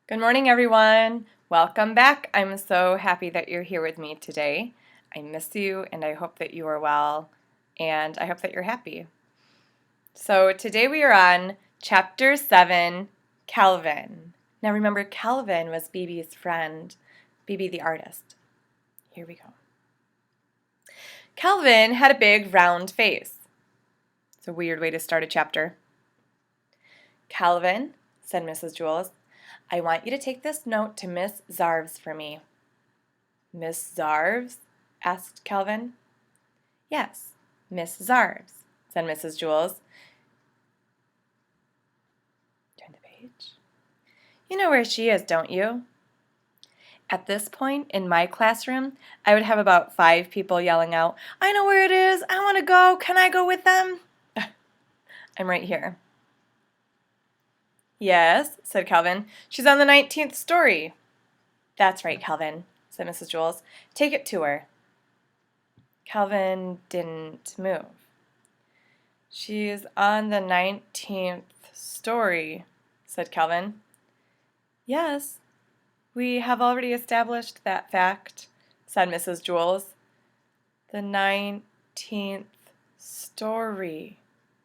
Good morning, everyone. Welcome back. I'm so happy that you're here with me today. I miss you, and I hope that you are well, and I hope that you're happy. So today we are on Chapter 7, Calvin. Now remember, Calvin was BB's friend, BB the artist. Here we go. Calvin had a big round face. It's a weird way to start a chapter. Calvin, said Mrs. Jules, I want you to take this note to Miss Zarves for me. Miss Zarves? Asked Calvin. Yes, Miss Zarves, said Mrs. Jules. Turn the page. You know where she is, don't you? At this point in my classroom, I would have about 5 people yelling out, I know where it is, I want to go, can I go with them? I'm right here. Yes, said Calvin, she's on the 19th story. That's right, Calvin, said Mrs. Jules. Take it to her. Calvin didn't move. She's on the 19th story, said Calvin. Yes, we have already established that fact, said Mrs. Jules. The 19th story,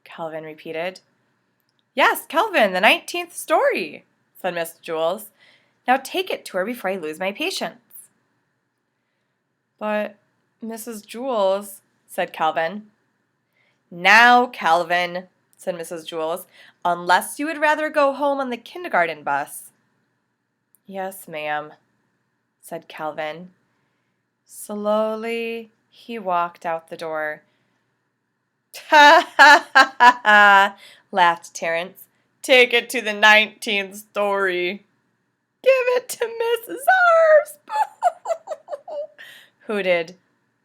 Calvin repeated. Yes, Calvin, the 19th story, said Miss Jules. Now take it to her before I lose my patience. But, Mrs. Jules, said Calvin. Now, Calvin, said Mrs. Jules, unless you would rather go home on the kindergarten bus. Yes, ma'am, said Calvin. Slowly, he walked out the door. Ha ha ha ha ha, laughed Terence. Take it to the 19th story. Give it to Mrs. Zarves, hooted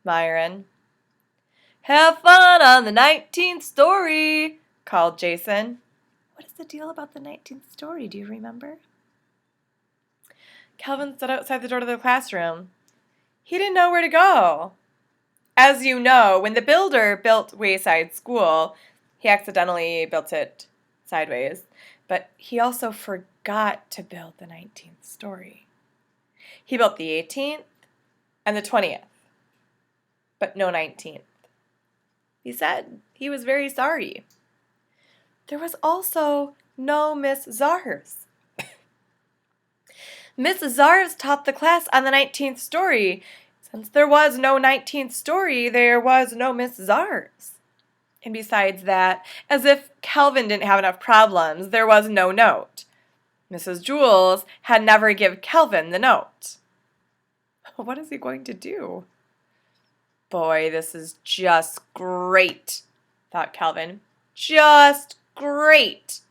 Myron. Have fun on the 19th story, called Jason. What is the deal about the 19th story, do you remember? Calvin stood outside the door to the classroom. He didn't know where to go. As you know, when the builder built Wayside School, he accidentally built it sideways, but he also forgot to build the 19th story. He built the 18th and the 20th, but no 19th. He said he was very sorry. There was also no Miss Zarves. Miss Zarves taught the class on the 19th story. Since there was no 19th story, there was no Miss Zarves. And besides that, as if Calvin didn't have enough problems, there was no note. Mrs. Jules had never given Calvin the note. What is he going to do? Boy, this is just great, thought Calvin. Just great.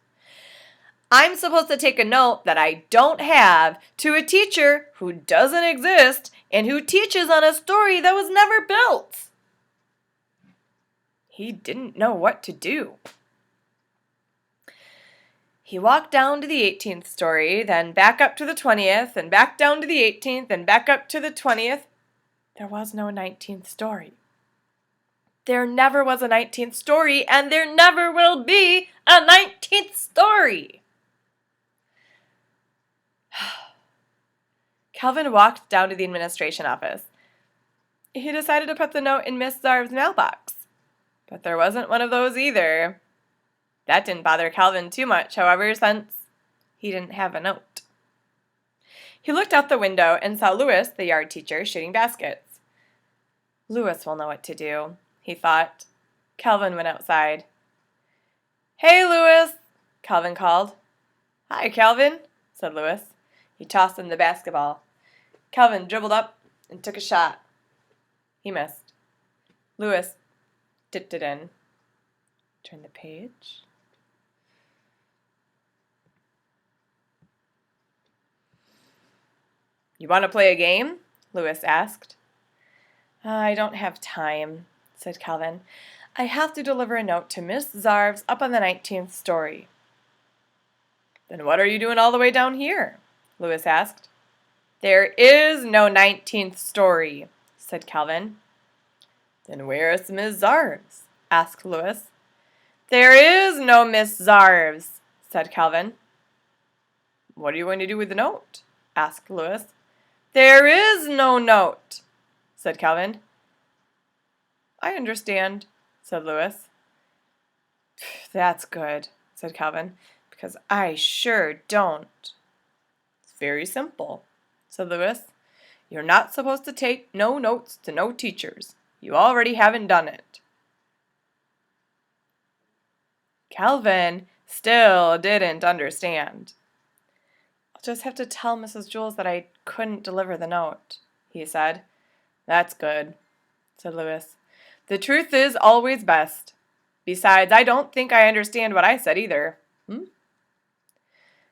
I'm supposed to take a note that I don't have to a teacher who doesn't exist and who teaches on a story that was never built. He didn't know what to do. He walked down to the 18th story, then back up to the 20th, and back down to the 18th, and back up to the 20th. There was no 19th story. There never was a 19th story, and there never will be a 19th story. Calvin walked down to the administration office. He decided to put the note in Miss Zarves' mailbox, but there wasn't one of those either. That didn't bother Calvin too much, however, since he didn't have a note. He looked out the window and saw Louis, the yard teacher, shooting baskets. Louis will know what to do, he thought. Calvin went outside. Hey, Louis, Calvin called. Hi, Calvin, said Louis. He tossed him the basketball. Calvin dribbled up and took a shot. He missed. Louis dipped it in. Turn the page. You want to play a game? Louis asked. I don't have time, said Calvin. I have to deliver a note to Miss Zarves up on the 19th story. Then what are you doing all the way down here? Louis asked. There is no 19th story, said Calvin. Then where's Miss Zarves? Asked Louis. There is no Miss Zarves, said Calvin. What are you going to do with the note? Asked Louis. There is no note, said Calvin. I understand, said Louis. That's good, said Calvin, because I sure don't. It's very simple, said Louis. You're not supposed to take no notes to no teachers. You already haven't done it. Calvin still didn't understand. I'll just have to tell Mrs. Jules that I couldn't deliver the note, he said. That's good, said Louis. The truth is always best. Besides, I don't think I understand what I said either.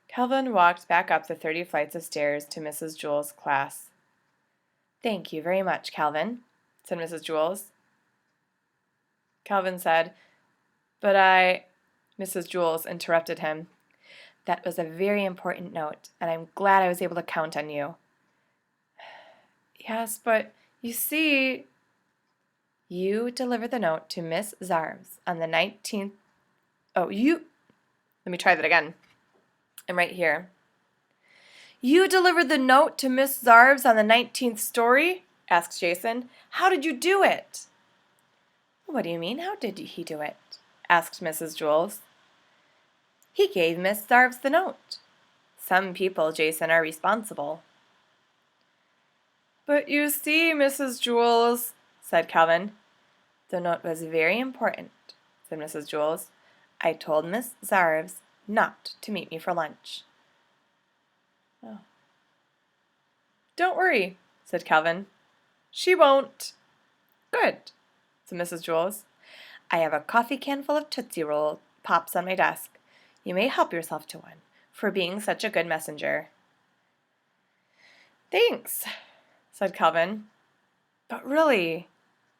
Calvin walked back up the 30 flights of stairs to Mrs. Jules' class. Thank you very much, Calvin, said Mrs. Jules. Calvin said, But Mrs. Jules interrupted him. That was a very important note, and I'm glad I was able to count on you. Yes, but you see, you delivered the note to Miss Zarves on the 19th. Let me try that again. I'm right here. You delivered the note to Miss Zarves on the 19th story? Asked Jason. How did you do it? What do you mean, how did he do it? Asked Mrs. Jules. He gave Miss Zarves the note. Some people, Jason, are responsible. But you see, Mrs. Jules, said Calvin. The note was very important, said Mrs. Jules. I told Miss Zarves not to meet me for lunch. Oh. Don't worry, said Calvin. She won't. Good, said Mrs. Jules. I have a coffee can full of Tootsie Roll Pops on my desk. You may help yourself to one, for being such a good messenger. Thanks, said Calvin. But really,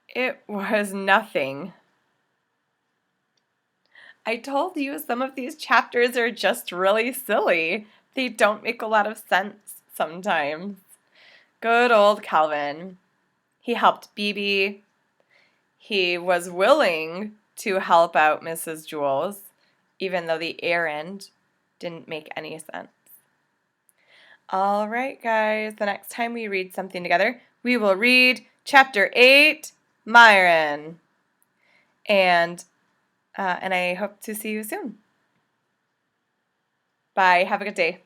it was nothing. I told you some of these chapters are just really silly. They don't make a lot of sense sometimes. Good old Calvin. He helped Bebe. He was willing to help out Mrs. Jules, even though the errand didn't make any sense. All right, guys, the next time we read something together, we will read Chapter 8, Myron. And I hope to see you soon. Bye. Have a good day.